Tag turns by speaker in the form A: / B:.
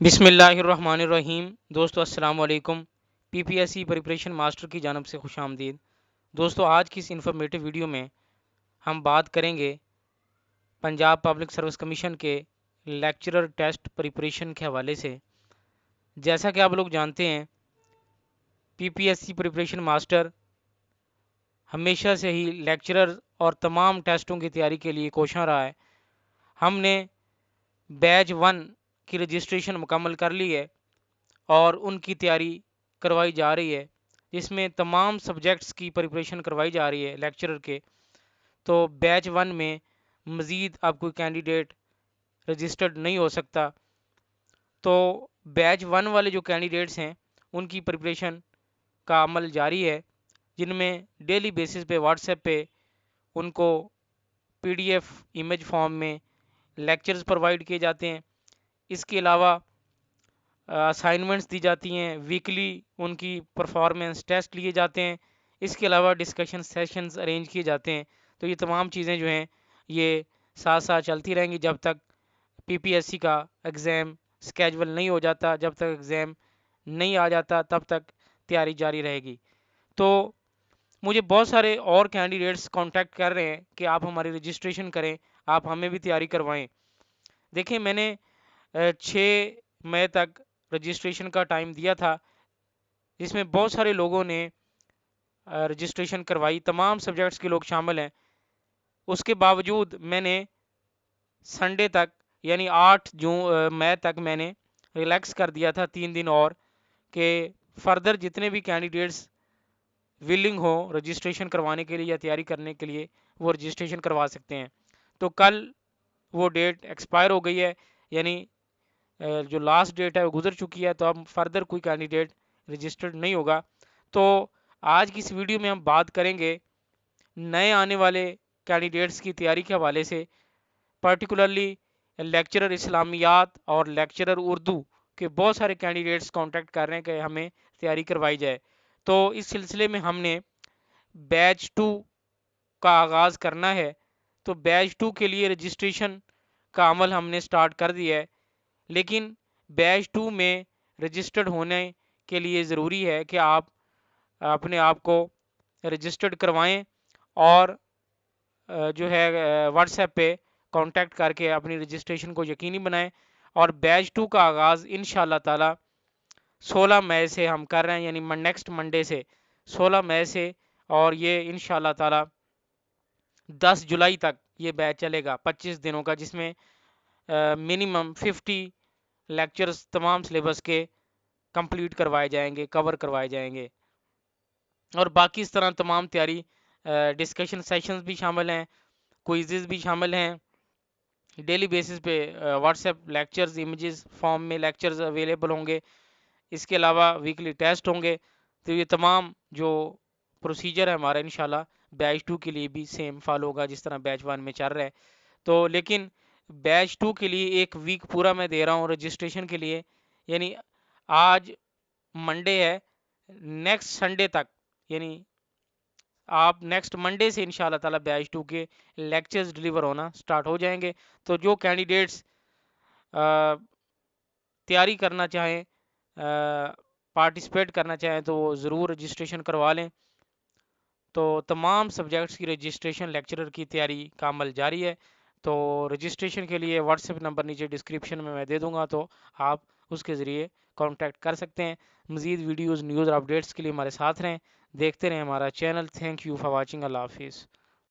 A: بسم اللہ الرحمن الرحیم۔ دوستو السلام علیکم۔ P P S C preparation master کی جانب سے خوش آمدید۔ دوستو آج کی اس انفارمیٹیو ویڈیو میں ہم بات کریں گے پنجاب پبلک سروس کمیشن کے لیکچرر ٹیسٹ پریپریشن کے حوالے سے۔ جیسا کہ آپ لوگ جانتے ہیں، P P S C preparation master ہمیشہ سے ہی لیکچرر اور تمام ٹیسٹوں کی تیاری کے لیے کوشاں رہا ہے۔ ہم نے بیچ 1 کی رجسٹریشن مکمل کر لی ہے اور ان کی تیاری کروائی جا رہی ہے، جس میں تمام سبجیکٹس کی پریپریشن کروائی جا رہی ہے لیکچرر کے۔ تو بیچ 1 میں مزید اب کوئی کینڈیڈیٹ رجسٹرڈ نہیں ہو سکتا۔ تو بیچ 1 والے جو کینڈیڈیٹس ہیں ان کی پریپریشن کا عمل جاری ہے، جن میں ڈیلی بیسس پہ واٹس ایپ پہ ان کو P D F image form میں لیکچرز پرووائڈ کیے جاتے ہیں۔ اس کے علاوہ اسائنمنٹس دی جاتی ہیں، ویکلی ان کی پرفارمنس ٹیسٹ لیے جاتے ہیں، اس کے علاوہ ڈسکشن سیشنز ارینج کیے جاتے ہیں۔ تو یہ تمام چیزیں جو ہیں یہ ساتھ ساتھ چلتی رہیں گی جب تک پی پی ایس سی کا ایگزام سکیجول نہیں ہو جاتا، جب تک ایگزام نہیں آ جاتا تب تک تیاری جاری رہے گی۔ تو مجھے بہت سارے اور کینڈیڈیٹس کانٹیکٹ کر رہے ہیں کہ آپ ہماری رجسٹریشن کریں، آپ ہمیں بھی تیاری کروائیں۔ دیکھیں، میں نے 6 مئی تک رجسٹریشن کا ٹائم دیا تھا، جس میں بہت سارے لوگوں نے رجسٹریشن کروائی، تمام سبجیکٹس کے لوگ شامل ہیں۔ اس کے باوجود میں نے سنڈے تک یعنی 8 مئی تک میں نے ریلیکس کر دیا تھا 3 دن اور، کہ فردر جتنے بھی کینڈیڈیٹس ولنگ ہو رجسٹریشن کروانے کے لیے یا تیاری کرنے کے لیے وہ رجسٹریشن کروا سکتے ہیں۔ تو کل وہ ڈیٹ ایکسپائر ہو گئی ہے، یعنی جو لاسٹ ڈیٹ ہے وہ گزر چکی ہے، تو اب فردر کوئی کینڈیڈیٹ رجسٹرڈ نہیں ہوگا۔ تو آج کی اس ویڈیو میں ہم بات کریں گے نئے آنے والے کینڈیڈیٹس کی تیاری کے حوالے سے، پرٹیکولرلی لیکچرر اسلامیات اور لیکچرر اردو کے بہت سارے کینڈیڈیٹس کانٹیکٹ کر رہے ہیں کہ ہمیں تیاری کروائی جائے۔ تو اس سلسلے میں ہم نے بیچ 2 کا آغاز کرنا ہے۔ تو بیچ 2 کے لیے رجسٹریشن کا عمل ہم نے سٹارٹ کر دیا ہے، لیکن بیچ 2 میں رجسٹرڈ ہونے کے لیے ضروری ہے کہ آپ اپنے آپ کو رجسٹرڈ کروائیں اور جو ہے واٹس ایپ پہ کانٹیکٹ کر کے اپنی رجسٹریشن کو یقینی بنائیں۔ اور بیچ 2 کا آغاز انشاءاللہ تعالی 16 مئی سے ہم کر رہے ہیں، یعنی نیکسٹ منڈے سے 16 مئی سے، اور یہ انشاءاللہ تعالی 10 جولائی تک یہ بیچ چلے گا، 25 دنوں کا، جس میں منیمم 50 لیکچرز تمام سلیبس کے کمپلیٹ کروائے جائیں گے، کور کروائے جائیں گے، اور باقی اس طرح تمام تیاری ڈسکشن سیشنز بھی شامل ہیں، کوئزز بھی شامل ہیں، ڈیلی بیسس پہ what's app lectures images form میں لیکچرز اویلیبل ہوں گے، اس کے علاوہ ویکلی ٹیسٹ ہوں گے۔ تو یہ تمام جو پروسیجر ہے ہمارا انشاءاللہ بیچ 2 کے لیے بھی سیم فالو ہوگا جس طرح بیچ 1 میں چل رہا ہے۔ تو لیکن بیچ 2 کے لیے 1 ویک پورا میں دے رہا ہوں رجسٹریشن کے لیے، یعنی آج منڈے ہے، نیکسٹ سنڈے تک، یعنی آپ نیکسٹ منڈے سے انشاءاللہ تعالی بیچ 2 کے لیکچرز ڈلیور ہونا سٹارٹ ہو جائیں گے۔ تو جو کینڈیڈیٹس تیاری کرنا چاہیں، پارٹیسپیٹ کرنا چاہیں، تو وہ ضرور رجسٹریشن کروا لیں۔ تو تمام سبجیکٹس کی رجسٹریشن لیکچرر کی تیاری کا عمل جاری ہے۔ تو رجسٹریشن کے لیے واٹس ایپ نمبر نیچے ڈسکرپشن میں دے دوں گا، تو آپ اس کے ذریعے کانٹیکٹ کر سکتے ہیں۔ مزید ویڈیوز، نیوز اور اپڈیٹس کے لیے ہمارے ساتھ رہیں، دیکھتے رہیں ہمارا channel. Thank you for watching. اللہ حافظ۔